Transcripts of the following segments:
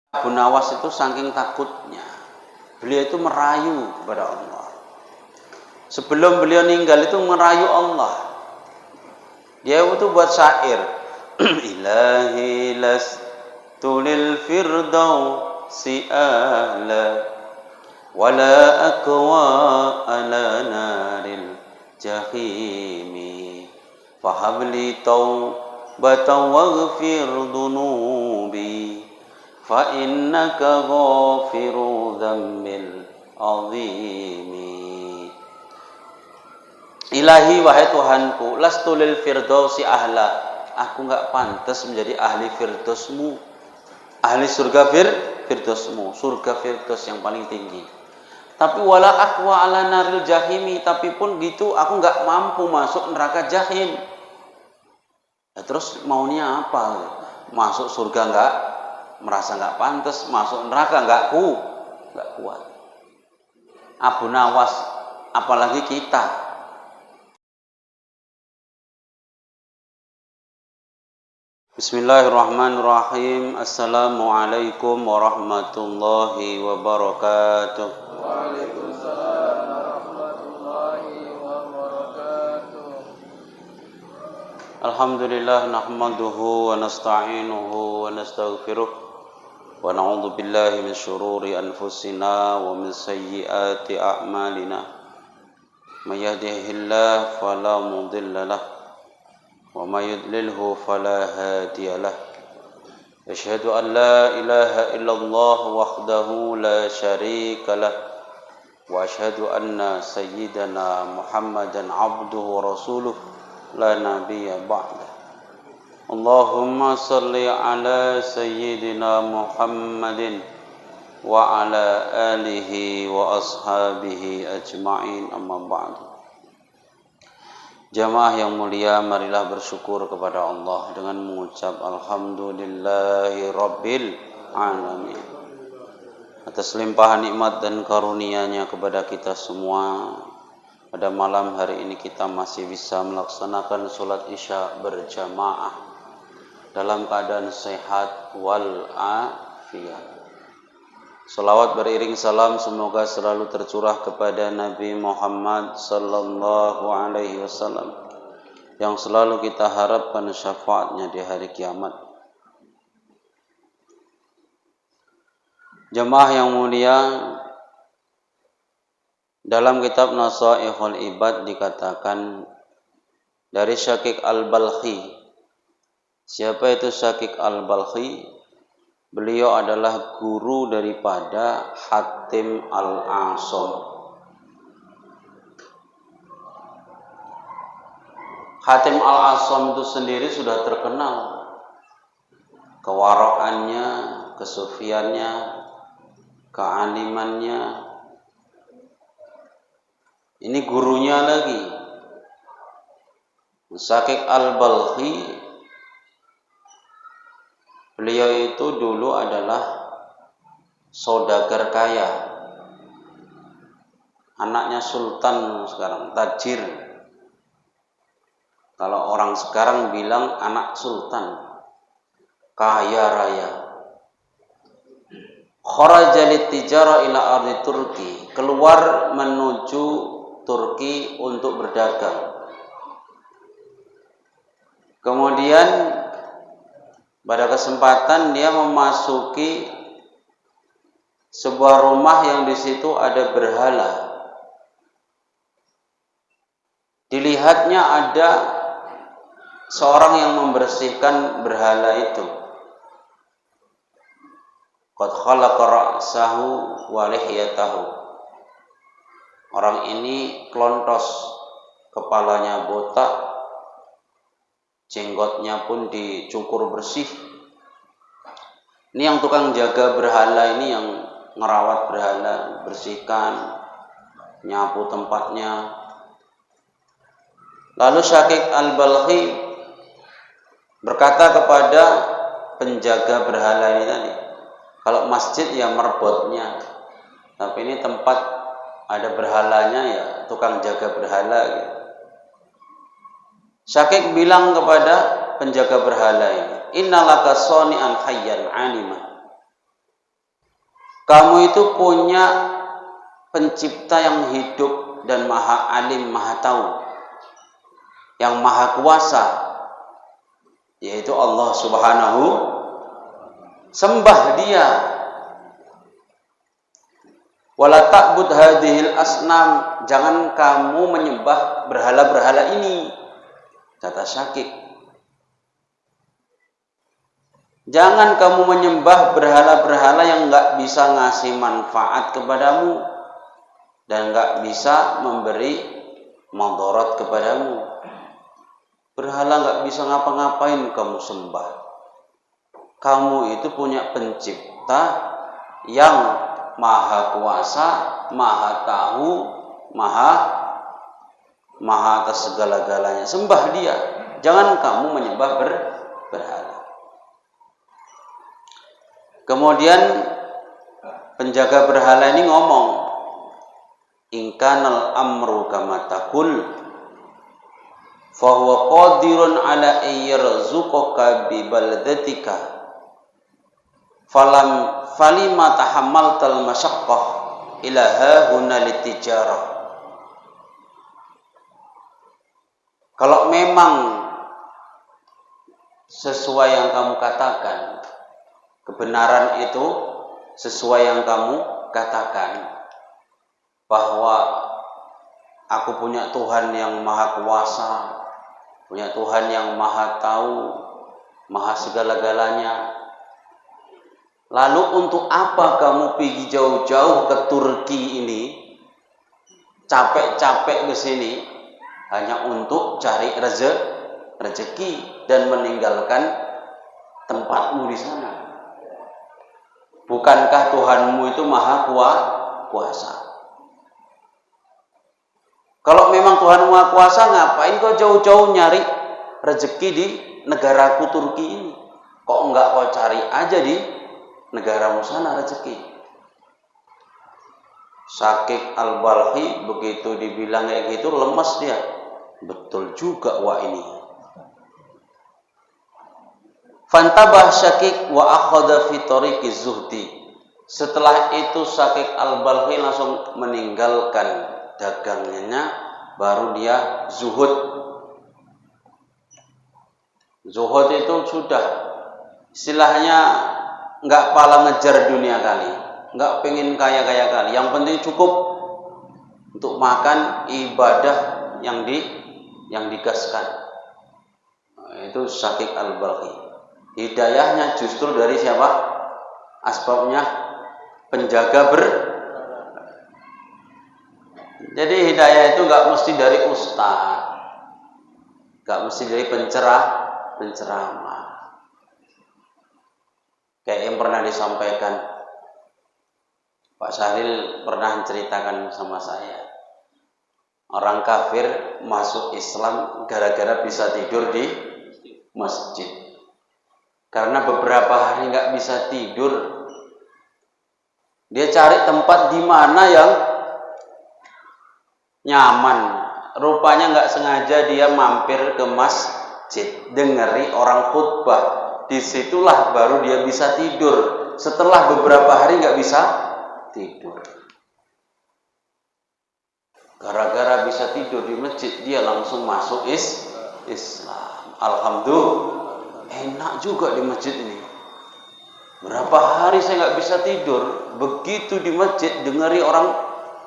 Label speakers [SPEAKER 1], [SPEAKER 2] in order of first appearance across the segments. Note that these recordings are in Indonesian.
[SPEAKER 1] Abu Nawas itu saking takutnya, beliau itu merayu kepada Allah. Sebelum beliau meninggal itu merayu Allah. Dia itu buat syair. Ilahi lastu lil firdausi ahla wala aqwa ala naril jahimi fahabli taubatan waghfir dunubi fa innaka ghafiru dzambil azimi. Ilahi wahai Tuhanku, lastu lil firdausi ahla, aku enggak pantas menjadi ahli firdausmu, ahli surga firdausmu, surga firdaus yang paling tinggi. Tapi wala aqwa ala naril jahimi, tapi pun gitu aku enggak mampu masuk neraka jahim. Ya, terus maunya apa? Masuk surga enggak, merasa enggak pantas, masuk neraka enggak kuat. Abu Nawas, apalagi kita. Bismillahirrahmanirrahim. Assalamualaikum warahmatullahi wabarakatuh.
[SPEAKER 2] Waalaikumsalam warahmatullahi wabarakatuh.
[SPEAKER 1] Alhamdulillah nahmaduhu wa nasta'inuhu wa nastaghfiruh wa na'udzu billahi min syururi anfusina wa min sayyiati a'malina. May yahdihillahu fala mudilla lahu wa may yudlilhu fala hadiya lahu. Asyhadu an la ilaha illallah wahdahu la syarika lah wa asyhadu anna sayyidana Muhammadan abduhu wa rasuluh la nabiyya ba'da. Allahumma salli ala sayyidina Muhammadin wa ala alihi wa ashabihi ajma'in, amma ba'du. Jamaah yang mulia, marilah bersyukur kepada Allah dengan mengucap alhamdulillahi rabbil alamin atas limpahan nikmat dan karunia-Nya kepada kita semua. Pada malam hari ini kita masih bisa melaksanakan sholat isya berjamaah dalam keadaan sehat wal afiyah. Salawat beriring salam semoga selalu tercurah kepada Nabi Muhammad sallallahu alaihi wasallam yang selalu kita harapkan syafaatnya di hari kiamat. Jemaah yang mulia, dalam kitab Nasaihul Ibad dikatakan dari Syaqiq Al-Balkhi. Siapa itu Syaqiq Al-Balkhi? Beliau adalah guru daripada Hatim Al-A'sam. Hatim Al-A'sam itu sendiri sudah terkenal kewaraannya, kesufiannya, kealimannya. Ini gurunya lagi, Syaqiq Al-Balkhi. Beliau itu dulu adalah saudagar kaya, anaknya sultan sekarang, tajir. Kalau orang sekarang bilang anak sultan, kaya raya. Kharaja litijara ila ardi Turki, keluar menuju Turki untuk berdagang. Kemudian pada kesempatan dia memasuki sebuah rumah yang di situ ada berhala. Dilihatnya ada seorang yang membersihkan berhala itu. Qad khalaqa ra'sahu wa lihyatahu. Orang ini klontos, kepalanya botak, jenggotnya pun dicukur bersih. Ini yang tukang jaga berhala ini, yang ngerawat berhala, bersihkan, nyapu tempatnya. Lalu Syaqiq Al-Balkhi berkata kepada penjaga berhala ini tadi, kalau masjid ya merbotnya, tapi ini tempat ada berhalanya ya tukang jaga berhala gitu. Syaqiq bilang kepada penjaga berhala ini, innalaka soni'an hayyan alima. Kamu itu punya pencipta yang hidup dan maha alim, maha tahu, yang maha kuasa, yaitu Allah Subhanahu. Sembah dia. Wala ta'bud hadhil asnam, jangan kamu menyembah berhala-berhala ini, kata Syakik. Jangan kamu menyembah berhala-berhala yang enggak bisa ngasih manfaat kepadamu dan enggak bisa memberi madarat kepadamu. Berhala enggak bisa ngapa-ngapain kamu sembah. Kamu itu punya pencipta yang maha kuasa, maha tahu, maha atas segala-galanya. Sembah dia. Jangan kamu menyembah berhala. Kemudian penjaga berhala ini ngomong, in kanal amru kama taqul fa huwa qadirun ala ayyarzuqaka bi baladatika falima tahammaltal masyaqqah ila hahuna litijarah. Kalau memang sesuai yang kamu katakan, kebenaran itu sesuai yang kamu katakan, bahwa aku punya Tuhan yang maha kuasa, punya Tuhan yang maha tahu, maha segala-galanya. Lalu untuk apa kamu pergi jauh-jauh ke Turki ini, capek-capek ke sini, hanya untuk cari rezeki dan meninggalkan tempatmu di sana? Bukankah Tuhanmu itu maha kuasa? Kalau memang Tuhan maha kuasa, ngapain kau jauh-jauh nyari rezeki di negaraku Turki ini? Kok enggak kau cari aja di negaramu sana rezeki? Syakik Al-Balkhi begitu dibilang kayak gitu lemas dia. Betul juga wah ini. Fantabah Syakik wa akhadha fi tariqi zuhdi. Setelah itu Syakik Al-Balkhi langsung meninggalkan dagangnya, baru dia zuhud. Zuhud itu sudah istilahnya enggak pala ngejar dunia kali, enggak pengen kaya-kaya kali. Yang penting cukup untuk makan, ibadah yang digaskan. Nah, itu Syakik Al-Balkhi. Hidayahnya justru dari siapa? Asbabnya penjaga Jadi hidayah itu enggak mesti dari ustaz, enggak mesti dari penceramah. Kayak yang pernah disampaikan Pak Syahril pernah menceritakan sama saya, orang kafir masuk Islam gara-gara bisa tidur di masjid. Karena beberapa hari nggak bisa tidur, dia cari tempat di mana yang nyaman. Rupanya nggak sengaja dia mampir ke masjid, dengeri orang khutbah. Disitulah baru dia bisa tidur. Setelah beberapa hari nggak bisa tidur. Gara-gara bisa tidur di masjid, dia langsung masuk Islam. Alhamdulillah, enak juga di masjid ini. Berapa hari saya nggak bisa tidur, begitu di masjid dengeri orang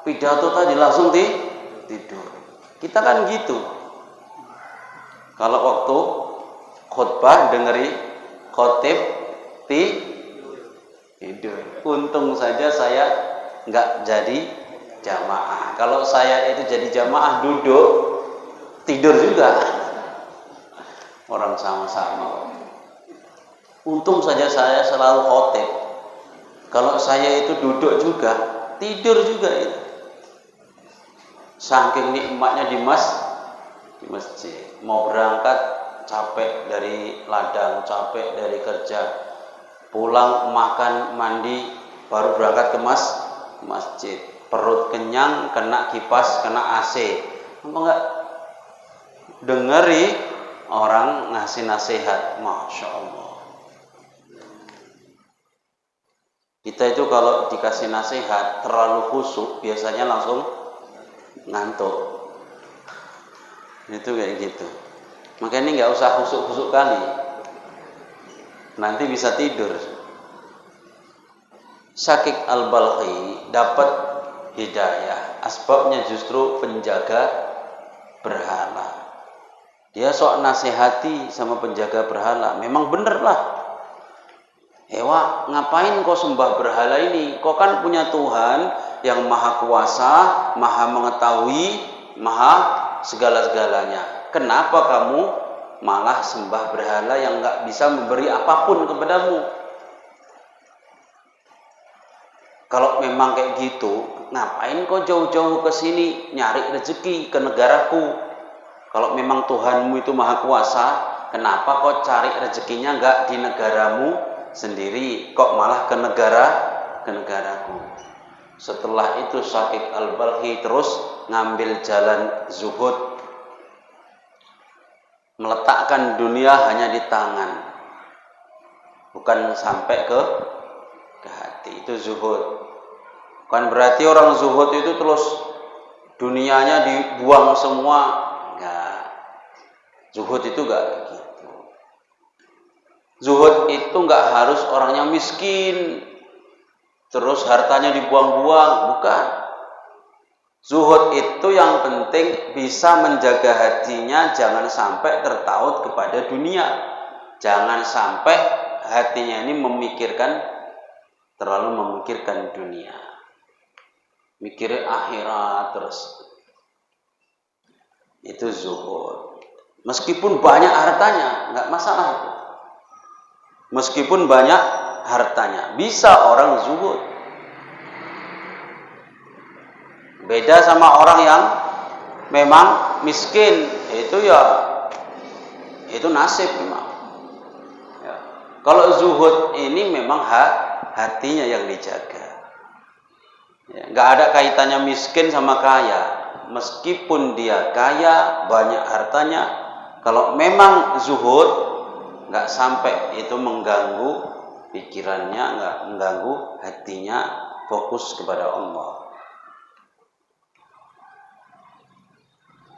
[SPEAKER 1] pidato tadi langsung tidur. Kita kan gitu. Kalau waktu khutbah dengeri khotib tidur. Untung saja saya nggak jadi jamaah. Kalau saya itu jadi jamaah duduk tidur juga. Orang sama-sama. Untung saja saya selalu khotib. Kalau saya itu duduk juga tidur juga itu. Saking nikmatnya di masjid. Mau berangkat capek dari ladang, capek dari kerja, pulang makan mandi baru berangkat ke masjid. Perut kenyang, kena kipas, kena AC. Apa enggak dengeri orang ngasih nasihat? Masya Allah. Kita itu kalau dikasih nasihat terlalu khusyuk biasanya langsung ngantuk. Itu kayak gitu. Makanya nggak usah khusyuk-khusyuk kali. Nanti bisa tidur. Syakik Al-Balkhi dapat hidayah. Asbabnya justru penjaga berhala. Dia sok nasihati sama penjaga berhala. Memang bener lah. Ewa, ngapain kau sembah berhala ini? Kau kan punya Tuhan yang maha kuasa, maha mengetahui, maha segala-segalanya. Kenapa kamu malah sembah berhala yang gak bisa memberi apapun kepadamu? Kalau memang kayak gitu, ngapain kau jauh-jauh ke sini nyari rezeki ke negaraku? Kalau memang Tuhanmu itu maha kuasa, kenapa kau cari rezekinya gak di negaramu sendiri, kok malah ke negaraku? Setelah itu Syakik Al-Balkhi terus ngambil jalan zuhud, meletakkan dunia hanya di tangan, bukan sampai ke hati. Itu zuhud. Bukan berarti orang zuhud itu terus dunianya dibuang semua. Enggak. Zuhud itu enggak gitu. Zuhud itu enggak harus orangnya miskin terus hartanya dibuang-buang, bukan. Zuhud itu yang penting bisa menjaga hatinya jangan sampai tertaut kepada dunia. Jangan sampai hatinya ini terlalu memikirkan dunia. Mikirin akhirat terus. Itu zuhud. Meskipun banyak hartanya, enggak masalah itu. Meskipun banyak hartanya, bisa orang zuhud. Beda sama orang yang memang miskin, itu nasib memang. Ya. Kalau zuhud ini memang hatinya yang dijaga. Ya, nggak ada kaitannya miskin sama kaya. Meskipun dia kaya, banyak hartanya, kalau memang zuhud, nggak sampai itu mengganggu pikirannya, nggak mengganggu hatinya, fokus kepada Allah.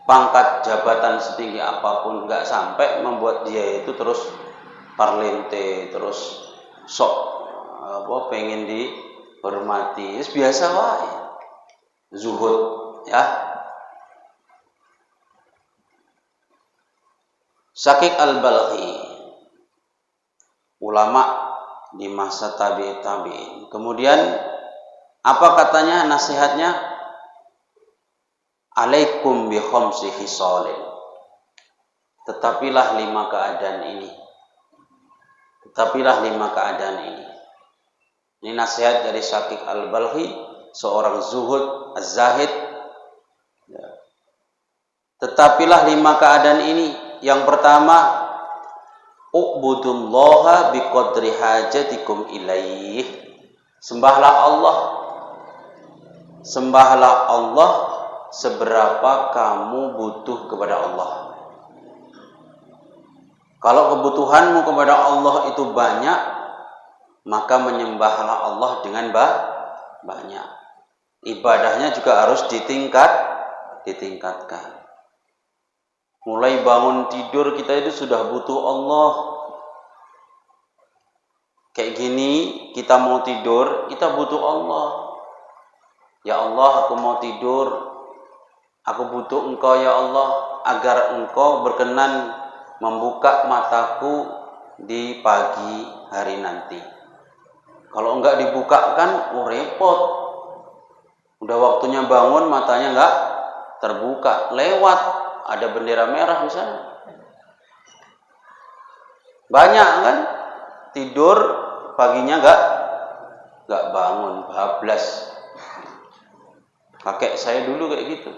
[SPEAKER 1] Pangkat jabatan setinggi apapun nggak sampai membuat dia itu terus parlente, terus sok pengen dihormati. Biasa wae. Zuhud, ya. Syakik Al-Balkhi, ulama di masa tabi'in. Kemudian apa katanya nasihatnya? Alaikum bi khamsi khisalin. Tetapilah 5 keadaan ini. Ini nasihat dari Syakik Al-Balkhi, seorang zuhud, az-zahid. Ya. Tetapilah 5 keadaan ini. Yang pertama, u'budullaha biqadri hajatikum ilaih. Sembahlah Allah seberapa kamu butuh kepada Allah. Kalau kebutuhanmu kepada Allah itu banyak, maka menyembahlah Allah dengan banyak. Ibadahnya juga harus ditingkatkan. Mulai bangun tidur kita itu sudah butuh Allah. Kayak gini kita mau tidur, kita butuh Allah. Ya Allah, aku mau tidur. Aku butuh Engkau ya Allah, agar Engkau berkenan membuka mataku di pagi hari nanti. Kalau enggak dibukakan, repot. Udah waktunya bangun, matanya enggak terbuka, lewat. Ada bendera merah di sana. Banyak kan tidur paginya enggak bangun, bablas. Kakek saya dulu kayak gitu.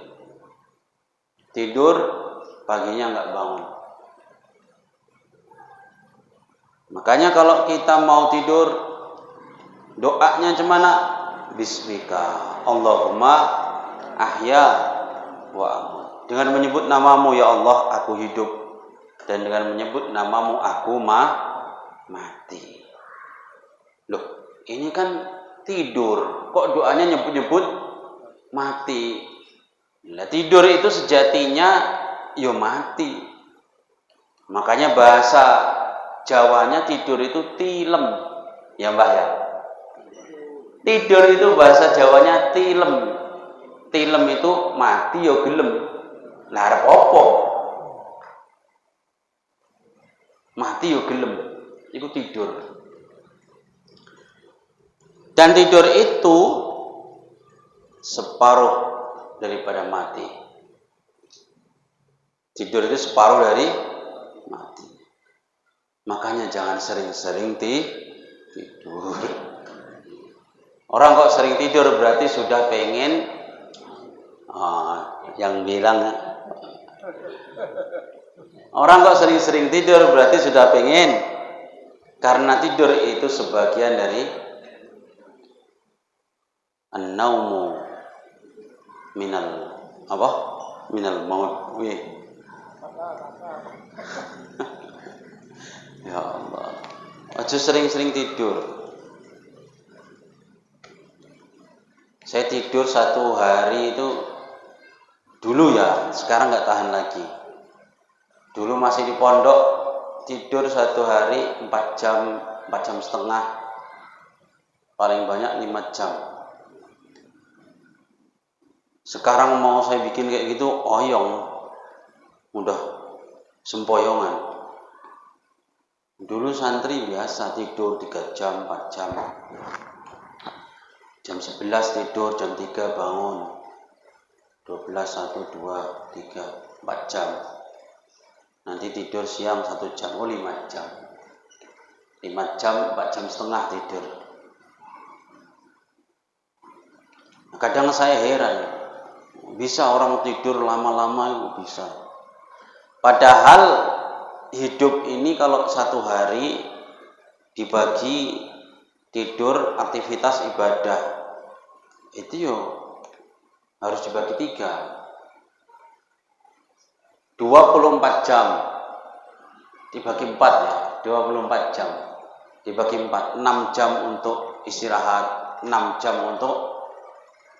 [SPEAKER 1] Tidur paginya enggak bangun. Makanya kalau kita mau tidur, doanya cemana? Bismika Allahumma ahya wa amut. Dengan menyebut namamu ya Allah aku hidup, dan dengan menyebut namamu aku mati. Loh, ini kan tidur. Kok doanya nyebut-nyebut mati? Nah, tidur itu sejatinya yo mati. Makanya bahasa Jawanya tidur itu tilem. Ya Mbah ya. Tidur itu bahasa Jawanya tilem. Tilem itu mati yo gelem. Lah arep apa? Mati yo gelem. Iku tidur. Dan tidur itu separuh daripada mati. Tidur itu separuh dari mati. Makanya jangan sering-sering tidur. Orang kok sering tidur berarti sudah pengen yang bilang orang kok sering-sering tidur berarti sudah pengen, karena tidur itu sebagian dari an-naumu minal apa? Minal maut. Ya Allah. Aja sering-sering tidur. Saya tidur 1 hari itu dulu ya, sekarang nggak tahan lagi. Dulu masih di pondok, tidur 1 hari 4 jam, 4 jam setengah. Paling banyak 5 jam. Sekarang mau saya bikin kayak gitu, oyong. Udah sempoyongan. Dulu santri biasa tidur 3 jam, 4 jam. Jam 11 tidur, jam 3 bangun. 12, 1, 2, 3, 4 jam. Nanti tidur siang 1 jam, 5 jam. 5 jam, 4 jam setengah tidur. Kadang saya heran, bisa orang tidur lama-lama itu bisa. Padahal hidup ini kalau 1 hari dibagi tidur, aktivitas ibadah, itu yo harus dibagi 3. 24 jam dibagi 4 ya, 24 jam dibagi 4, 6 jam untuk istirahat, 6 jam untuk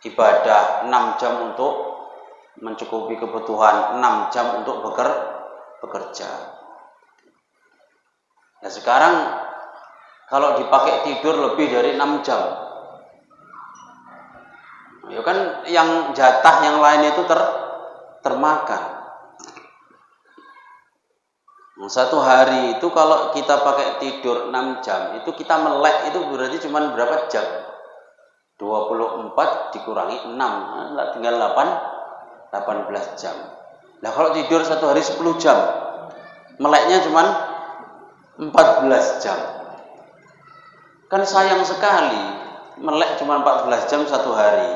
[SPEAKER 1] ibadah, 6 jam untuk mencukupi kebutuhan, 6 jam untuk bekerja. Nah sekarang kalau dipakai tidur lebih dari 6 jam, ya kan yang jatah yang lain itu termakan. 1 hari itu kalau kita pakai tidur 6 jam, itu kita melek itu berarti cuma berapa jam? 24 dikurangi 6, nah, tinggal 18 jam. Nah kalau tidur 1 hari 10 jam, meleknya cuma 14 jam. Kan sayang sekali, melek cuma 14 jam 1 hari.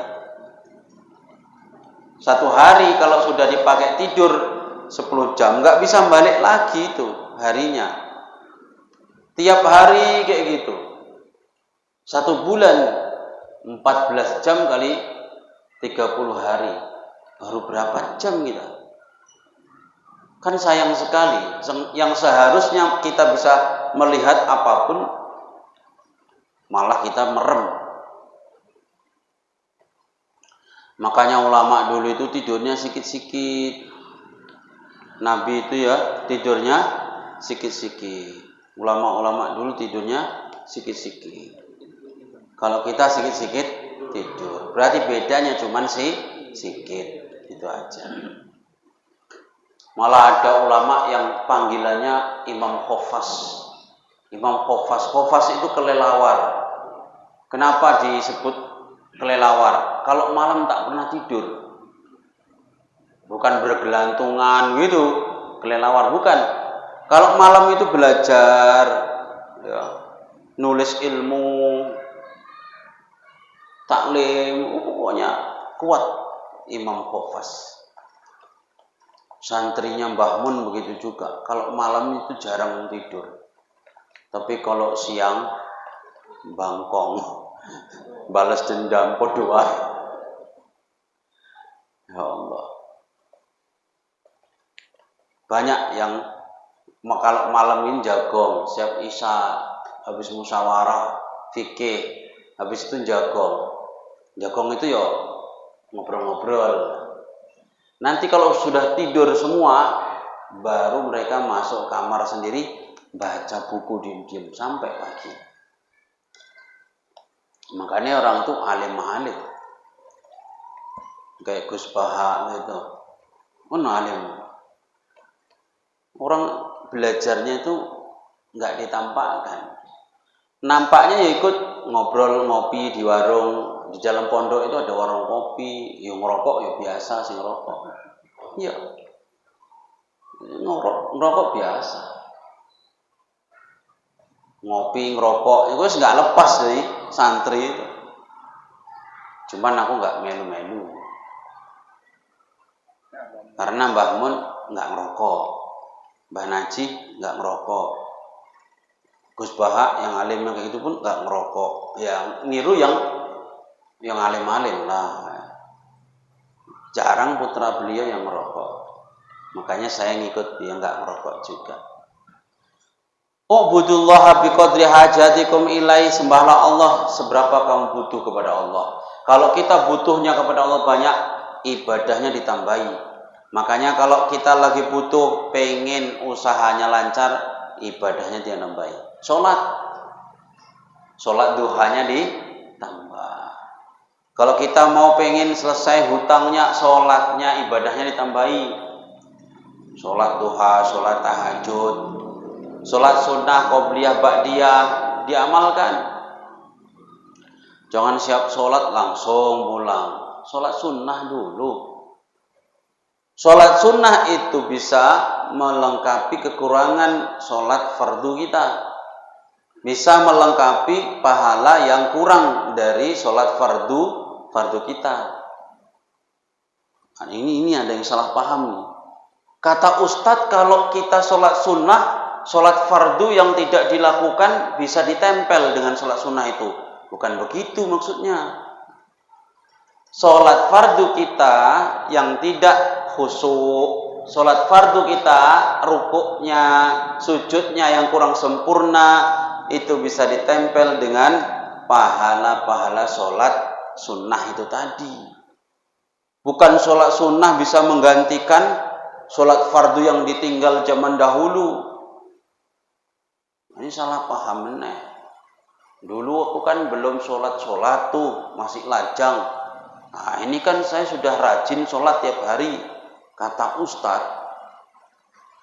[SPEAKER 1] 1 hari kalau sudah dipakai tidur 10 jam, nggak bisa balik lagi itu harinya. Tiap hari kayak gitu. 1 bulan 14 jam kali 30 hari. Baru berapa jam kita? Kan sayang sekali. Yang seharusnya kita bisa melihat apapun, malah kita merem. Makanya ulama dulu itu tidurnya sikit-sikit. Nabi itu ya tidurnya sikit-sikit. Ulama-ulama dulu tidurnya sikit-sikit. Kalau kita sikit-sikit tidur, berarti bedanya cuma sikit, itu aja. Malah ada ulama yang panggilannya Imam Khofas. Imam Khofas. Khofas itu kelelawar. Kenapa disebut kelelawar? Kalau malam tak pernah tidur. Bukan bergelantungan gitu, kelelawar bukan. Kalau malam itu belajar, ya, nulis ilmu, taklim, pokoknya kuat Imam Khofas. Santrinya Mbah Mun begitu juga. Kalau malam itu jarang tidur. Tapi kalau siang bangkong, balas dendam, berdoa. Ya Allah. Banyak yang kalau malam ini jagong, siap isya, habis musyawarah, fikih, Habis itu jagong. Jagong itu ya ngobrol-ngobrol. Nanti kalau sudah tidur semua, baru mereka masuk kamar sendiri, baca buku diam-diam sampai pagi. Makanya orang itu alim-alim. Kayak Gus Baha gitu. Alim. Orang belajarnya itu nggak ditampakkan. Nampaknya ya ikut ngobrol ngopi di warung. Di dalam pondok itu ada warung kopi, yang ngerokok ya biasa sih ngerokok. Iya. Ngerokok biasa. Ngopi, ngerokok, itu nggak lepas dari santri itu. Cuman aku nggak melu-melu. Karena Mbah Mun nggak ngerokok. Mbah Naji nggak ngerokok. Gus Baha yang alim yang kayak gitu pun nggak ngerokok. Yang niru yang alim-alim lah. Jarang putra beliau yang merokok. Makanya saya ngikut dia nggak merokok juga. Ubudullah biqadri hajatikum ilai, sembahlah Allah seberapa kamu butuh kepada Allah. Kalau kita butuhnya kepada Allah banyak, ibadahnya ditambahi. Makanya kalau kita lagi butuh, pengen usahanya lancar, ibadahnya dia nambahi. Sholat duhanya ditambah. Kalau kita mau pengen selesai hutangnya, sholatnya, ibadahnya ditambahi. Sholat duha, sholat tahajud, sholat sunnah, qobliyah, ba'diyah, diamalkan. Jangan siap sholat langsung pulang. Sholat sunnah dulu. Sholat sunnah itu bisa melengkapi kekurangan sholat fardu kita. Bisa melengkapi pahala yang kurang dari sholat fardu kita. Nah, ini ada yang salah paham nih. Kata Ustadz, kalau kita sholat sunnah, sholat fardu yang tidak dilakukan bisa ditempel dengan sholat sunnah itu. Bukan begitu maksudnya. Sholat fardu kita yang tidak khusyuk, sholat fardu kita rukuknya, sujudnya yang kurang sempurna, itu bisa ditempel dengan pahala-pahala sholat sunnah itu tadi. Bukan sholat sunnah bisa menggantikan sholat fardu yang ditinggal zaman dahulu. Ini salah paham nih. Dulu aku kan belum sholat tuh, masih lajang. Nah ini kan saya sudah rajin sholat tiap hari. Kata Ustadz,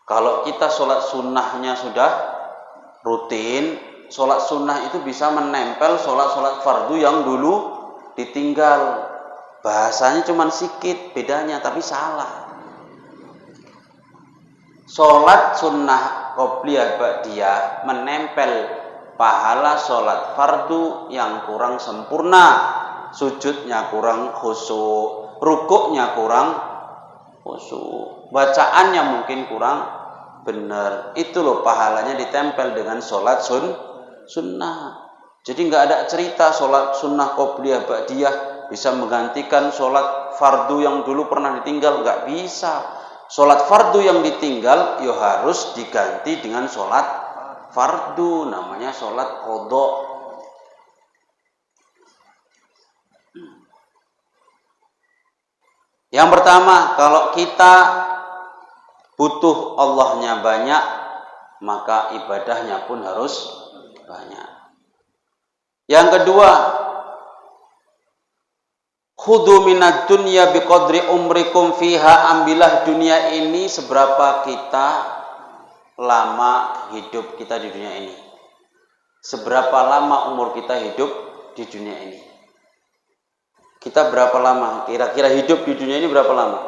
[SPEAKER 1] kalau kita sholat sunnahnya sudah rutin, sholat sunnah itu bisa menempel sholat fardu yang dulu ditinggal. Bahasanya cuma sedikit bedanya, tapi salah. Sholat sunnah qobliyah ba'diyah menempel pahala sholat fardu yang kurang sempurna, sujudnya kurang khusyuk, rukuknya kurang khusyuk, bacaannya mungkin kurang benar. Itu loh pahalanya ditempel dengan sholat sunnah. Jadi nggak ada cerita sholat sunnah qobliyah ba'diyah bisa menggantikan sholat fardu yang dulu pernah ditinggal, nggak bisa. Sholat fardu yang ditinggal ya harus diganti dengan sholat fardu, namanya sholat qadha. Yang pertama, kalau kita butuh Allahnya banyak, maka ibadahnya pun harus banyak. Yang kedua, khudhu minad dunya biqadri umrikum fiha, ambillah dunia ini seberapa kita lama hidup kita di dunia ini. Seberapa lama umur kita hidup di dunia ini. Kita berapa lama? Kira-kira hidup di dunia ini berapa lama?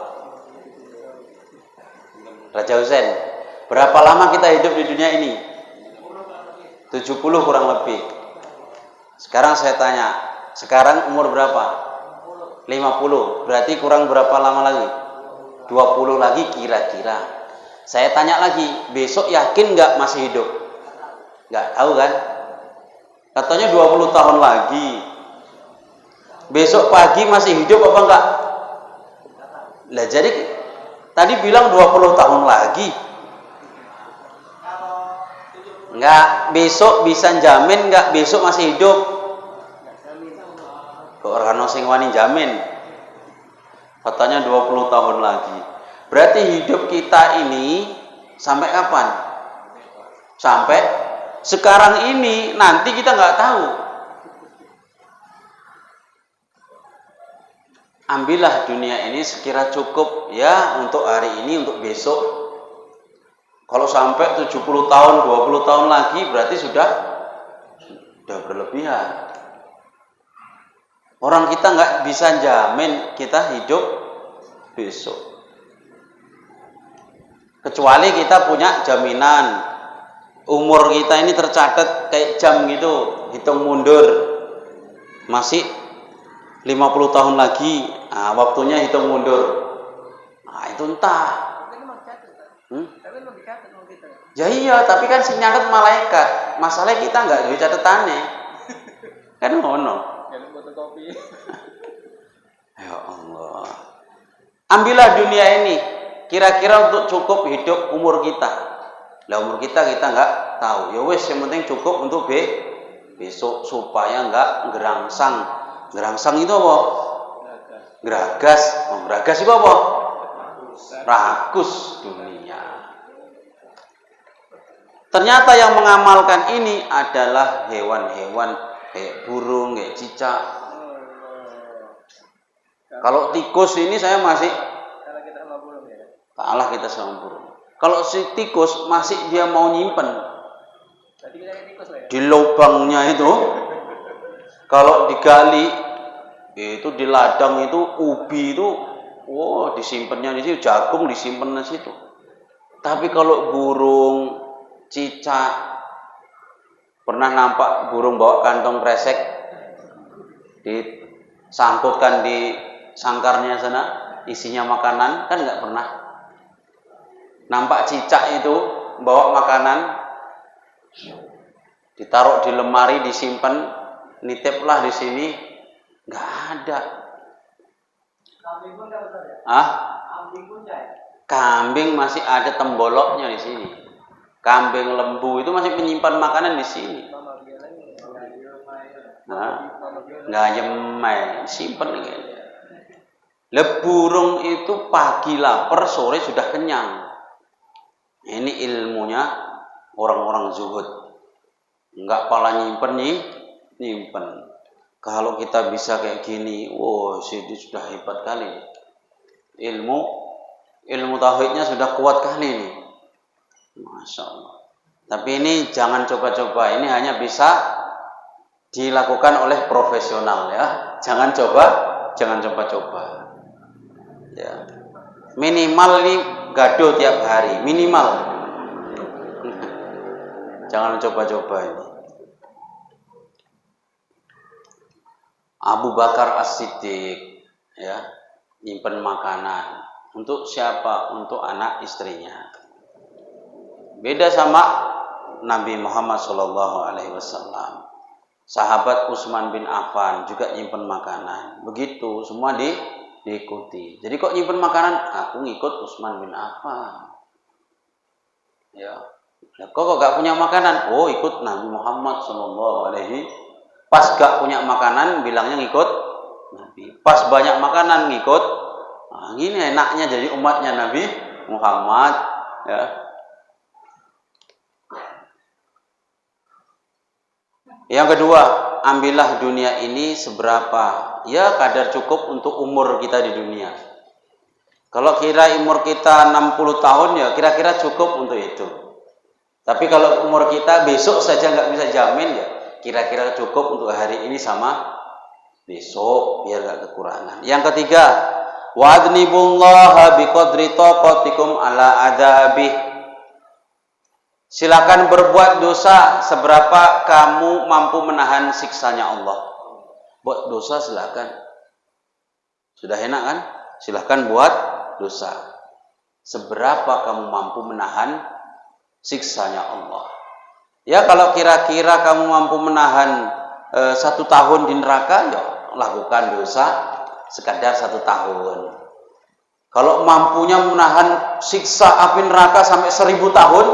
[SPEAKER 1] Raja Husain, berapa lama kita hidup di dunia ini? 70 kurang lebih. Sekarang saya tanya, sekarang umur berapa? 50, berarti kurang berapa lama lagi? 20 lagi kira-kira. Saya tanya lagi, besok yakin nggak masih hidup? Nggak tahu kan? Katanya 20 tahun lagi. Besok pagi masih hidup apa enggak? Lah jadi tadi bilang 20 tahun lagi. Enggak, besok bisa jamin enggak besok masih hidup? Kok ora ono sing wani jamin. Katanya 20 tahun lagi. Berarti hidup kita ini sampai kapan? Sampai sekarang ini, nanti kita nggak tahu. Ambillah dunia ini sekira cukup ya untuk hari ini, untuk besok. Kalau sampai 70 tahun, 20 tahun lagi berarti sudah berlebihan. Orang kita nggak bisa jamin kita hidup besok. Kecuali kita punya jaminan. Umur kita ini tercatat kayak jam gitu, hitung mundur. Masih 50 tahun lagi, nah, waktunya hitung mundur. Nah, itu entah. Ya iya, tapi kan sing nyatet malaikat. Masalahnya kita nggak duwe catatannya. Kan ngono. Ya Allah. Ambillah dunia ini kira-kira untuk cukup hidup umur kita. Lah umur kita nggak tahu. Ya wes yang penting cukup untuk besok supaya nggak gerangsang. Gerangsang itu apa? Geragas. Geragas itu apa? Rakus dunia. Ternyata yang mengamalkan ini adalah hewan-hewan kayak burung, kayak cicak. Kalau tikus ini saya masih kalah kita sama burung. Kalau si tikus masih dia mau nyimpen di lubangnya itu. Kalau digali itu di ladang itu ubi itu, wow, disimpannya di situ, jagung disimpan di situ. Tapi kalau burung, cicak, pernah nampak burung bawa kantong kresek disangkutkan di sangkarnya sana, isinya makanan, kan nggak pernah. Nampak cicak itu bawa makanan, ditaruh di lemari, disimpan, nitiplah di sini, nggak ada. Kambing masih ada temboloknya di sini. Kambing lembu itu masih menyimpan makanan di sini. Nggak nyemai, simpen ini. Burung itu pagi lapar, sore sudah kenyang. Ini ilmunya orang-orang zuhud. Nggak pala nyimpen. Kalau kita bisa kayak gini, wow, itu sudah hebat kali. Ilmu tauhidnya sudah kuat kali ini. Masya Allah. Tapi ini jangan coba-coba. Ini hanya bisa dilakukan oleh profesional ya. Jangan coba-coba. Ya. Minimal ini gaduh tiap hari, minimal. Jangan coba-coba ini. Abu Bakar As-Siddiq ya, nyimpen makanan untuk siapa? Untuk anak istrinya. Beda sama Nabi Muhammad SAW. Sahabat Utsman bin Affan juga nyimpen makanan. Begitu semua diikuti. Jadi kok nyimpen makanan? Aku ngikut Utsman bin Affan. Ya. Kok gak punya makanan? Oh, ikut Nabi Muhammad SAW. Pas gak punya makanan, bilangnya ngikut Nabi. Pas banyak makanan, ngikut. Nah, ini enaknya jadi umatnya Nabi Muhammad. Ya. Yang kedua, ambillah dunia ini seberapa. Ya, kadar cukup untuk umur kita di dunia. Kalau kira umur kita 60 tahun, ya kira-kira cukup untuk itu. Tapi kalau umur kita besok saja nggak bisa jamin, ya kira-kira cukup untuk hari ini sama besok, biar nggak kekurangan. Yang ketiga, wa'adnibullaha biqadri taqatikum ala adzabih. Silakan berbuat dosa seberapa kamu mampu menahan siksanya Allah. Buat dosa silakan. Sudah enak kan? Silakan buat dosa. Seberapa kamu mampu menahan siksanya Allah. Ya kalau kira-kira kamu mampu menahan 1 tahun di neraka, ya lakukan dosa sekadar 1 tahun. Kalau mampunya menahan siksa api neraka sampai 1000 tahun,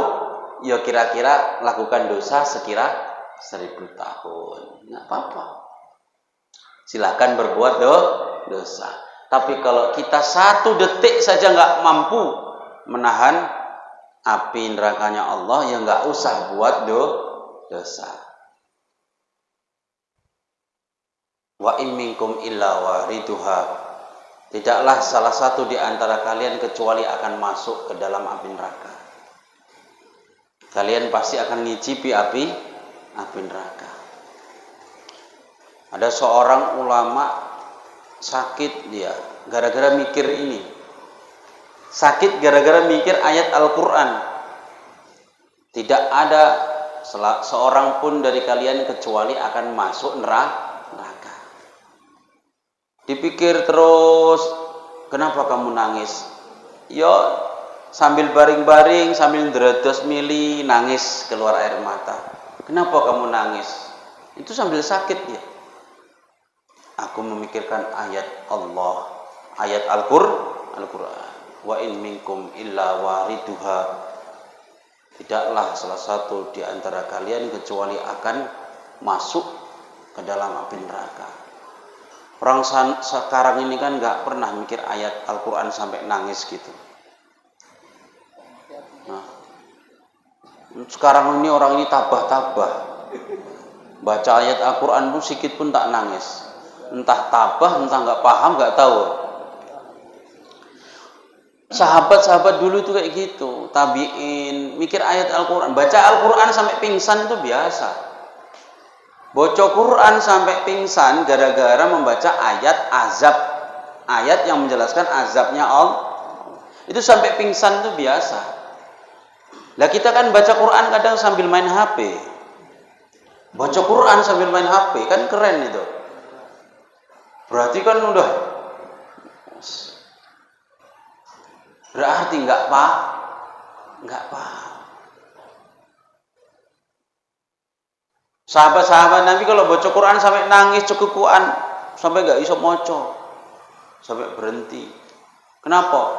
[SPEAKER 1] ya kira-kira lakukan dosa sekira 1000 tahun. Nggak apa-apa. Silahkan berbuat dosa. Tapi kalau kita 1 detik saja nggak mampu menahan api nerakanya Allah, ya nggak usah buat dosa. Wa in minkum illa wariduha. Tidaklah salah satu di antara kalian kecuali akan masuk ke dalam api neraka. Kalian pasti akan ngicipi api neraka. Ada seorang ulama sakit dia gara-gara mikir ini. Sakit gara-gara mikir ayat Al-Quran. Tidak ada seorang pun dari kalian kecuali akan masuk neraka. Dipikir terus, kenapa kamu nangis? Yo, sambil baring-baring, sambil dredos mili, nangis keluar air mata. Kenapa kamu nangis? Itu sambil sakit ya. Aku memikirkan ayat Allah, ayat Al-Quran. Wa in minkum illa wariduha. Tidaklah salah satu di antara kalian kecuali akan masuk ke dalam api neraka. Orang sekarang ini kan nggak pernah mikir ayat Al-Quran sampai nangis gitu. Nah, sekarang ini orang ini tabah-tabah. Baca ayat Al-Quran pun sedikit pun tak nangis. Entah tabah, entah nggak paham, nggak tahu. Sahabat-sahabat dulu itu kayak gitu. Tabiin, mikir ayat Al-Quran. Baca Al-Quran sampai pingsan itu biasa. Baca Quran sampai pingsan gara-gara membaca ayat azab, ayat yang menjelaskan azabnya Allah. Itu sampai pingsan itu biasa. Lah kita kan baca Quran kadang sambil main HP. Baca Quran sambil main HP kan keren itu. Berarti kan udah berarti nggak paham. Sahabat-sahabat Nabi kalau baca Quran sampai nangis cekukuan, sampai nggak bisa moco, sampai berhenti. Kenapa?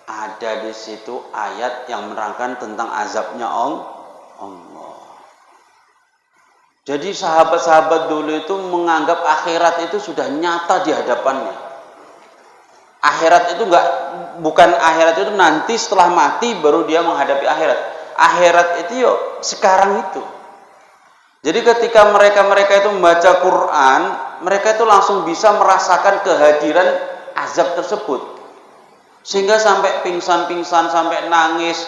[SPEAKER 1] Ada di situ ayat yang menerangkan tentang azabnya Allah. Jadi sahabat-sahabat dulu itu menganggap akhirat itu sudah nyata di hadapannya. Akhirat itu bukan akhirat itu nanti setelah mati baru dia menghadapi akhirat. Akhirat itu sekarang itu. Jadi ketika mereka itu membaca Quran, mereka itu langsung bisa merasakan kehadiran azab tersebut. Sehingga sampai pingsan-pingsan, sampai nangis.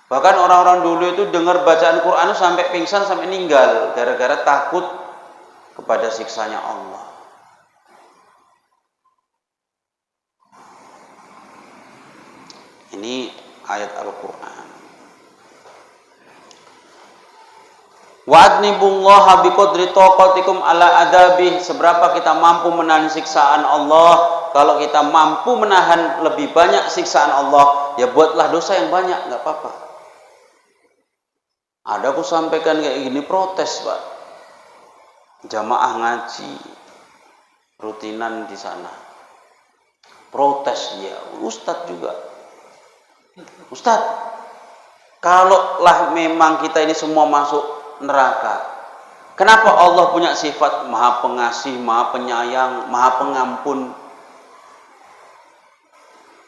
[SPEAKER 1] Bahkan orang-orang dulu itu dengar bacaan Quran itu sampai pingsan, sampai meninggal. Gara-gara takut kepada siksanya Allah. Ini ayat Al-Quran. Wa'adnibullaha biqadri taqatikum ala adabih. Seberapa kita mampu menahan siksaan Allah. Kalau kita mampu menahan lebih banyak siksaan Allah, ya buatlah dosa yang banyak, nggak apa-apa. Ada aku sampaikan kayak gini, protes Pak. Jamaah ngaji rutinan di sana. Protes dia, Ustadz juga. Ustadz, kalaulah memang kita ini semua masuk neraka, kenapa Allah punya sifat maha pengasih, maha penyayang, maha pengampun?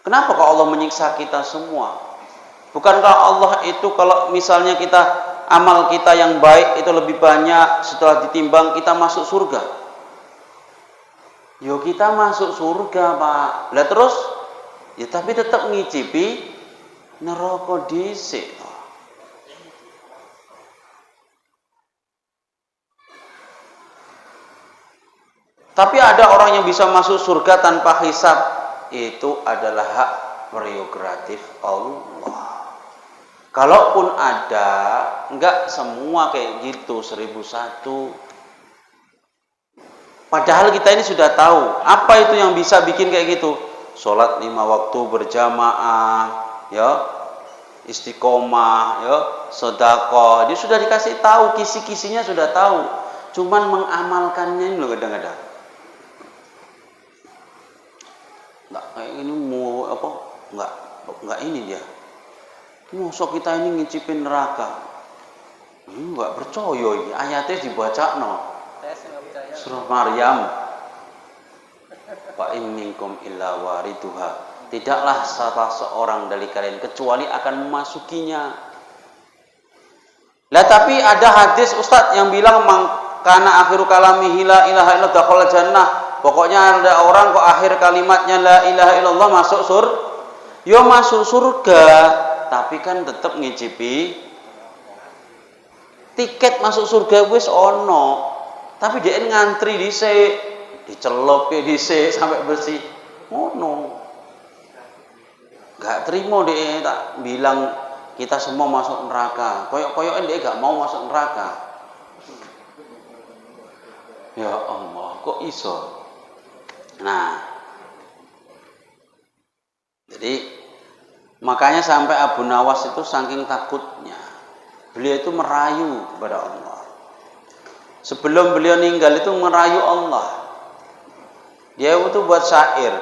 [SPEAKER 1] Kenapa kok Allah menyiksa kita semua? Bukankah Allah itu kalau misalnya kita amal kita yang baik itu lebih banyak, setelah ditimbang kita masuk surga? Yo kita masuk surga Pak. Lah terus ya tapi tetap ngicipi neraka dhisik. Tapi ada orang yang bisa masuk surga tanpa hisab. Itu adalah hak prerogatif Allah. Kalaupun ada, enggak semua kayak gitu 1001. Padahal kita ini sudah tahu apa itu yang bisa bikin kayak gitu. Sholat 5 waktu berjamaah, ya, istiqomah, ya, sedekah. Dia sudah dikasih tahu, kisi-kisinya sudah tahu. Cuman mengamalkannya ini loh kadang-kadang. Enggak kayak ini mau apa? Enggak ini dia. Mosok kita ini ngicipin neraka. Enggak percaya ini. Ayatnya dibaca no. Surah Maryam fa in minkum illa wariduha. Tidaklah salah seorang dari kalian kecuali akan memasukinya. Lah tapi ada hadis Ustadz yang bilang kana akhiru kalamihi la ilaha illallah dakhala jannah. Pokoknya ada orang kok akhir kalimatnya la ilaha illallah masuk yo masuk surga, tapi kan tetap ngicipi tiket masuk surga wis ono. Tapi dia ngantri dhisik, dicelup dhisik sampai bersih. Ngono. Gak terima dia tak bilang kita semua masuk neraka. Koyok-koyokan dia gak mau masuk neraka. Ya Allah, kok iso? Nah, jadi makanya sampai Abu Nawas itu saking takutnya, beliau itu merayu kepada Allah. Sebelum beliau meninggal itu merayu Allah. Dia itu buat syair.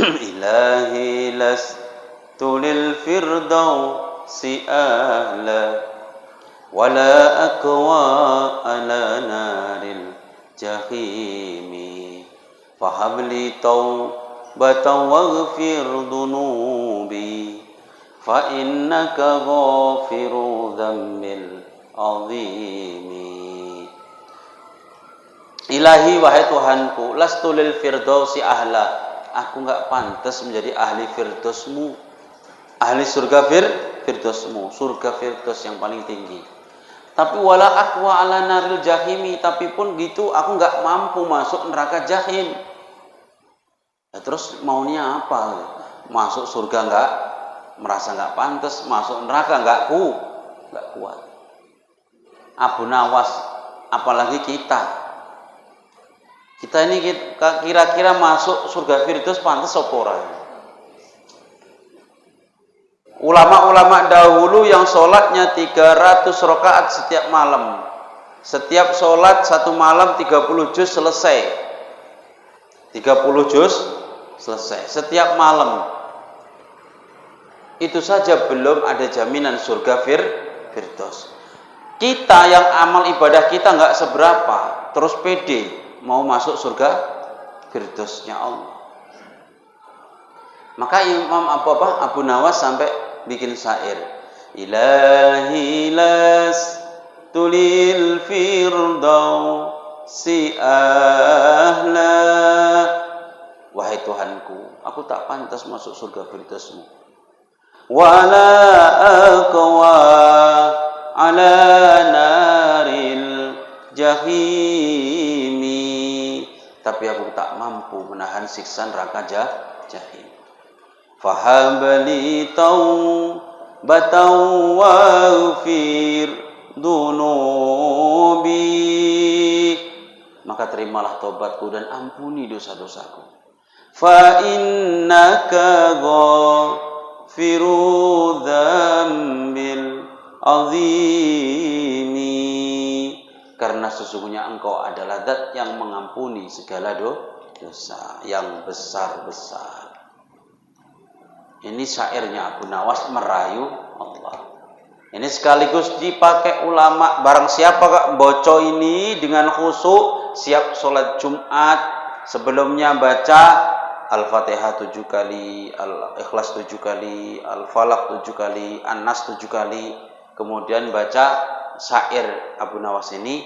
[SPEAKER 1] Ilahi lastu lil firdausi ahla wala aqwa ala naril jahimi fahabli taubatan waghfir dunubi fa innaka ghafiru dzambil azimi. Ilahi wahai Tuhanku, lastu lil firdausi ahla, aku enggak pantas menjadi ahli firdausmu, ahli surga firdausmu, surga firdaus yang paling tinggi. Tapi wala aqwa ala naril jahimi, tapi pun gitu aku enggak mampu masuk neraka jahim. Ya, terus maunya apa? Masuk surga enggak, merasa enggak pantas, masuk neraka enggak kuat. Abu Nawas, apalagi kita ini kira-kira masuk surga firdaus pantas apa ora? Ulama-ulama dahulu yang sholatnya 300 rakaat setiap malam, setiap sholat satu malam 30 juz selesai, 30 juz selesai setiap malam. Itu saja belum ada jaminan surga firdaus. Kita yang amal ibadah kita nggak seberapa, terus pede mau masuk surga firdausnya Allah. Maka Imam Abu Nawas sampai bikin syair. Ilahi lastu lil firdausi ahla, wahai Tuhanku, aku tak pantas masuk surga firdausmu. Wala aqwa ala naril jahimi, tapi aku tak mampu menahan siksa neraka jahim. Fahabli taubatan waghfir dunubi, maka terimalah taubatku dan ampuni dosa-dosaku. Fa innaka ghafiru dzambil azimi, karena sesungguhnya engkau adalah zat yang mengampuni segala dosa yang besar-besar. Ini syairnya Abu Nawas merayu Allah. Ini sekaligus dipakai ulama. Barang siapa kak baca ini dengan khusyuk, siap sholat Jumat, sebelumnya baca Al-Fatihah 7 kali, Al-Ikhlas 7 kali, Al-Falaq 7 kali, An-Nas 7 kali, kemudian baca syair Abu Nawas ini,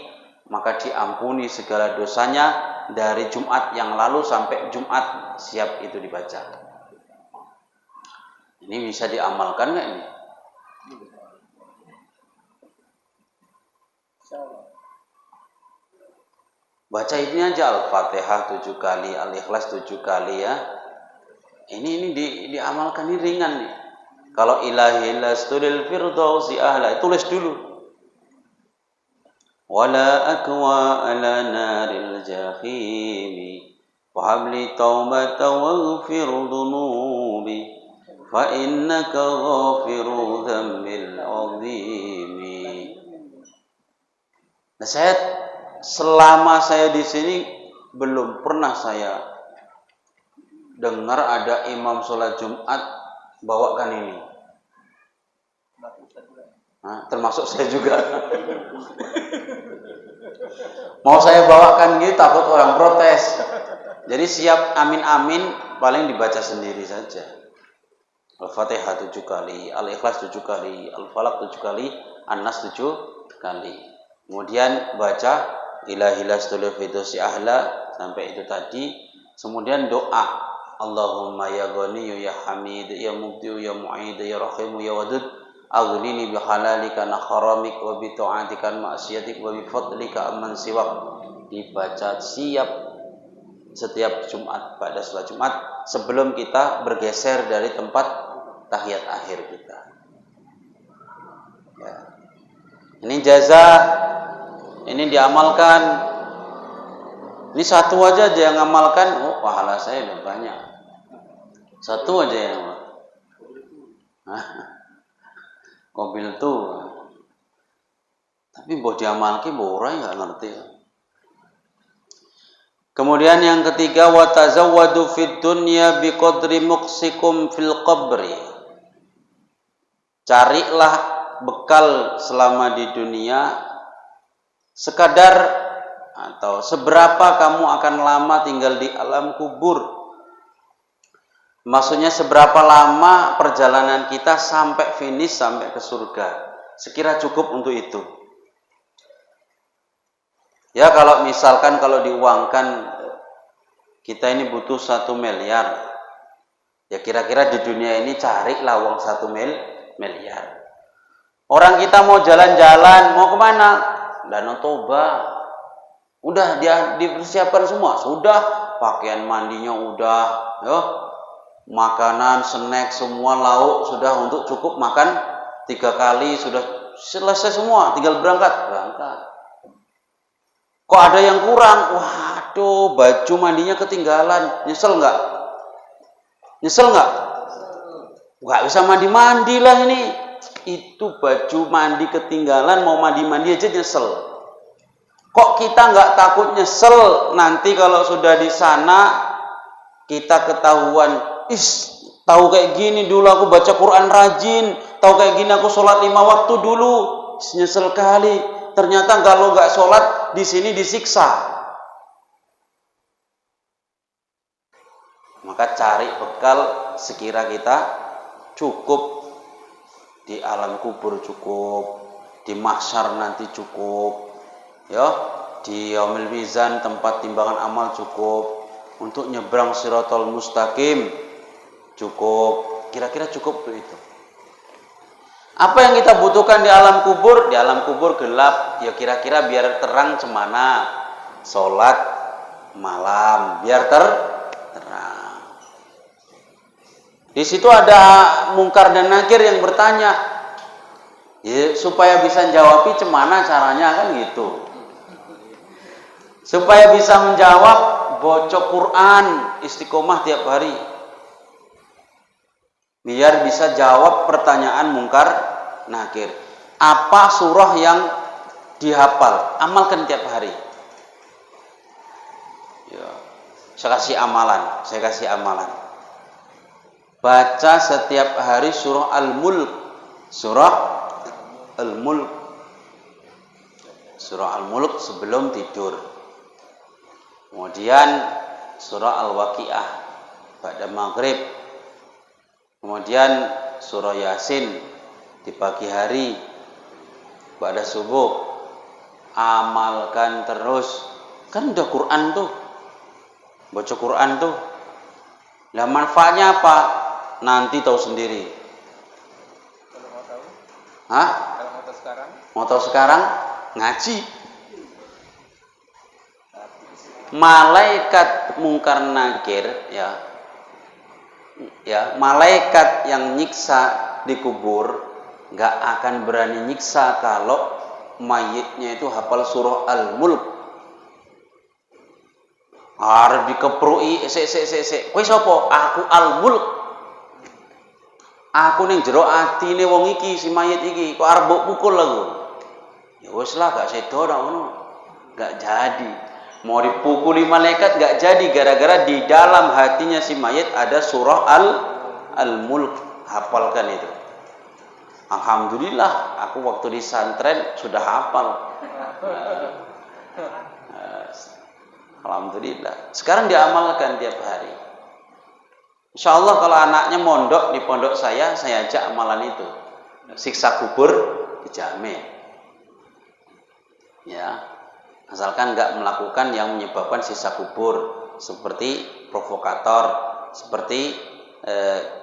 [SPEAKER 1] maka diampuni segala dosanya dari Jumat yang lalu sampai Jumat siap itu dibaca. Ini bisa diamalkan nggak ini? Baca ini aja Al-Fatihah 7 kali, Al-Ikhlas 7 kali ya. Ini diamalkan, ini ringan nih. Kalau ilahi lastu lil firdausi ahla, tulis dulu. Wala aqwa ala naril jahimi wahabli taubatan waghfir dunubi fa innaka ghafiru dzambil azimi. Nah, selama saya di sini belum pernah saya dengar ada imam sholat Jumat bawakan ini. Nah, termasuk saya juga. Mau saya bawakan gitu takut orang protes. Jadi siap amin-amin paling dibaca sendiri saja. Al-Fatihah 7 kali, Al-Ikhlas 7 kali, Al-Falaq 7 kali, An-Nas 7 kali. Kemudian baca ilahi lastul fidusi ahla sampai itu tadi. Kemudian doa Allahumma ya Ghani ya Hamid ya Mubdi ya Mu'id ya Rahim ya Wadud aghnini bi halalika an haramik wa bi ta'atika an ma'siyatik wa bi fadlika amman siwak. Dibaca setiap Jumat pada salat Jumat sebelum kita bergeser dari tempat tahiyat akhir kita. Ya. Ini jaza, ini diamalkan. Ini satu aja yang ngamalkan, oh pahala saya udah banyak. Satu aja yang mobil tuh. Tapi buat diamalkan, orang nggak ngerti. Kemudian yang ketiga, wa tazawwadu fid dunya biqadri muqsikum fil qabri. Carilah bekal selama di dunia sekadar atau seberapa kamu akan lama tinggal di alam kubur. Maksudnya seberapa lama perjalanan kita sampai finish, sampai ke surga. Sekira cukup untuk itu. Ya kalau misalkan kalau diuangkan kita ini butuh 1 miliar. Ya kira-kira di dunia ini carilah uang 1 miliar. Orang kita mau jalan-jalan, mau kemana? Danau Toba. Udah dia dipersiapkan semua, sudah pakaian mandinya udah, ya. Makanan, snack, semua lauk sudah untuk cukup makan 3 kali, sudah selesai semua, tinggal berangkat. Kok ada yang kurang? Waduh, baju mandinya ketinggalan. Nyesel nggak? Nggak bisa mandi-mandi lah ini. Itu baju mandi ketinggalan, mau mandi-mandi aja nyesel. Kok kita nggak takut nyesel nanti kalau sudah di sana kita ketahuan, tahu kayak gini dulu aku baca Quran rajin, tahu kayak gini aku sholat 5 waktu dulu, nyesel kali. Ternyata kalau nggak sholat di sini disiksa. Maka cari bekal sekira kita cukup di alam kubur cukup, di mahsyar nanti cukup. Ya, di yaumil mizan tempat timbangan amal cukup, untuk nyebrang Shiratal Mustaqim cukup, kira-kira cukup tuh itu. Apa yang kita butuhkan di alam kubur? Di alam kubur gelap, ya kira-kira biar terang cemana, sholat malam biar terang. Di situ ada mungkar dan nakir yang bertanya, ya, supaya bisa jawabi cemana caranya kan gitu. Supaya bisa menjawab, baca Quran istiqomah tiap hari. Biar bisa jawab pertanyaan mungkar nakir. Apa surah yang dihafal? Amalkan tiap hari. Ya. Saya kasih amalan. Baca setiap hari surah Al-Mulk. Surah Al-Mulk sebelum tidur. Kemudian surah Al-Waqiah pada maghrib. Kemudian surah Yasin di pagi hari pada subuh. Amalkan terus. Kan udah Quran tuh. Baca Quran tuh. Lah manfaatnya apa? Nanti tahu sendiri.
[SPEAKER 2] Kalau mau tahu?
[SPEAKER 1] Hah?
[SPEAKER 2] Kalau mau tahu sekarang?
[SPEAKER 1] Mau tahu sekarang? Ngaji. Malaikat mungkar nakir ya malaikat yang nyiksa di kubur nggak akan berani nyiksa kalau mayitnya itu hafal surah Al-Mulk. Arep dikeprui kowe sapa? Aku Al-Mulk. Aku ning jero atine wong iki si mayit iki kok arep mbok pukul aku. Ya wis lah gak sedo ora ngono. Gak jadi. Mau dipukuli malaikat gak jadi gara-gara di dalam hatinya si mayit ada surah Al-Mulk. Hafalkan itu. Alhamdulillah aku waktu di santren sudah hafal. Alhamdulillah. Sekarang diamalkan tiap hari. Insya Allah kalau anaknya mondok di pondok saya ajak amalan itu. Siksa kubur dijamin. Ya, asalkan nggak melakukan yang menyebabkan siksa kubur seperti provokator, seperti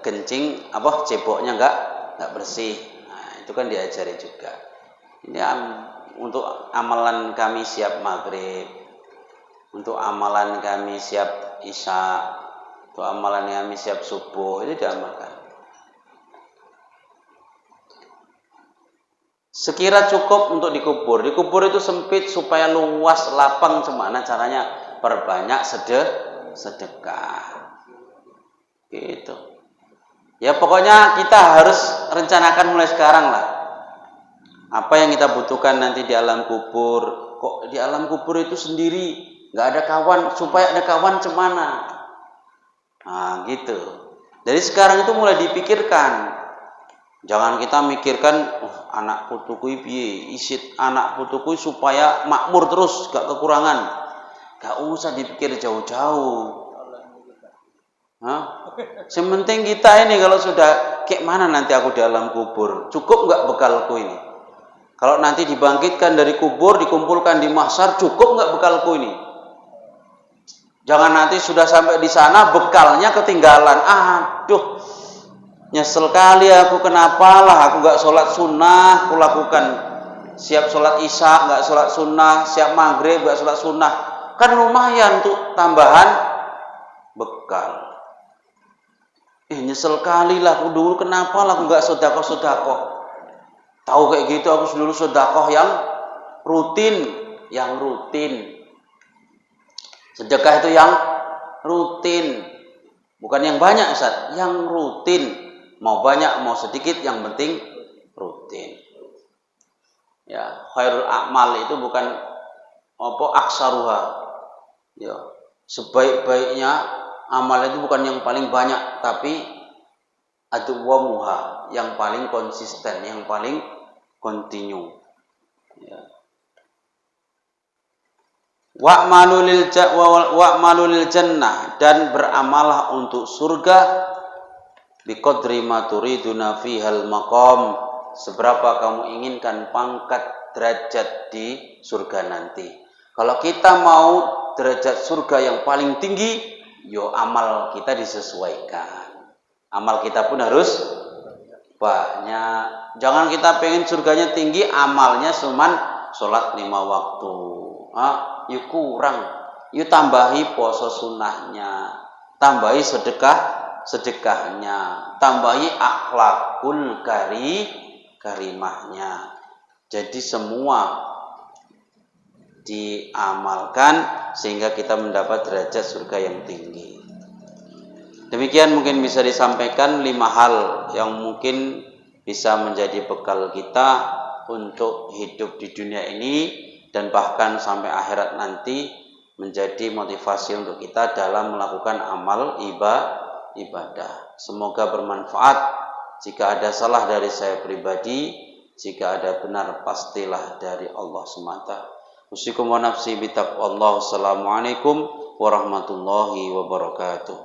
[SPEAKER 1] kencing ceboknya nggak bersih. Nah, itu kan diajari juga. Ini untuk amalan kami siap maghrib, untuk amalan kami siap isya, untuk amalan kami siap subuh, itu diamalkan. Sekira cukup untuk dikubur. Dikubur itu sempit supaya luas, lapang. Gimana caranya? Perbanyak sedekah. Gitu. Ya pokoknya kita harus rencanakan mulai sekarang lah. Apa yang kita butuhkan nanti di alam kubur. Kok di alam kubur itu sendiri, nggak ada kawan. Supaya ada kawan cemana? Nah gitu. Jadi sekarang itu mulai dipikirkan. Jangan kita mikirkan, anak putuku piye, isit anak putuku supaya makmur terus, gak kekurangan. Gak usah dipikir jauh-jauh. Yang penting kita ini kalau sudah kayak mana nanti aku di alam kubur, cukup gak bekalku ini? Kalau nanti dibangkitkan dari kubur, dikumpulkan di mahsyar, cukup gak bekalku ini? Jangan nanti sudah sampai di sana bekalnya ketinggalan. Aduh, nyesel kali aku, kenapalah aku gak sholat sunnah, aku lakukan siap sholat isya gak sholat sunnah, siap maghrib gak sholat sunnah, kan lumayan tuh tambahan bekal. Nyesel kali lah aku dulu, kenapalah aku gak sodakoh. Tahu kayak gitu aku dulu sodakoh yang rutin. Sedekah itu yang rutin, bukan yang banyak Ustaz, yang rutin. Mau banyak mau sedikit yang penting rutin. Ya, khairul a'mal itu bukan aksaruha. Ya, sebaik-baiknya amal itu bukan yang paling banyak, tapi adwamuha, yang paling konsisten, yang paling kontinu. Ya. Wa'malu lil jannah, dan beramalah untuk surga biqadri ma turiduna fihal maqam, seberapa kamu inginkan pangkat derajat di surga nanti. Kalau kita mau derajat surga yang paling tinggi, amal kita disesuaikan. Amal kita pun harus banyak. Jangan kita pengen surganya tinggi, amalnya cuman sholat 5 waktu. Kurang. Tambahi puasa sunnahnya, tambahi sedekahnya, tambahi akhlakul karimahnya. Jadi semua diamalkan sehingga kita mendapat derajat surga yang tinggi. Demikian mungkin bisa disampaikan 5 hal yang mungkin bisa menjadi bekal kita untuk hidup di dunia ini dan bahkan sampai akhirat nanti, menjadi motivasi untuk kita dalam melakukan amal ibadah. Semoga bermanfaat. Jika ada salah dari saya pribadi, jika ada benar pastilah dari Allah semata. Usikum wa nafsi bitaqwallah. Assalamualaikum warahmatullahi wabarakatuh.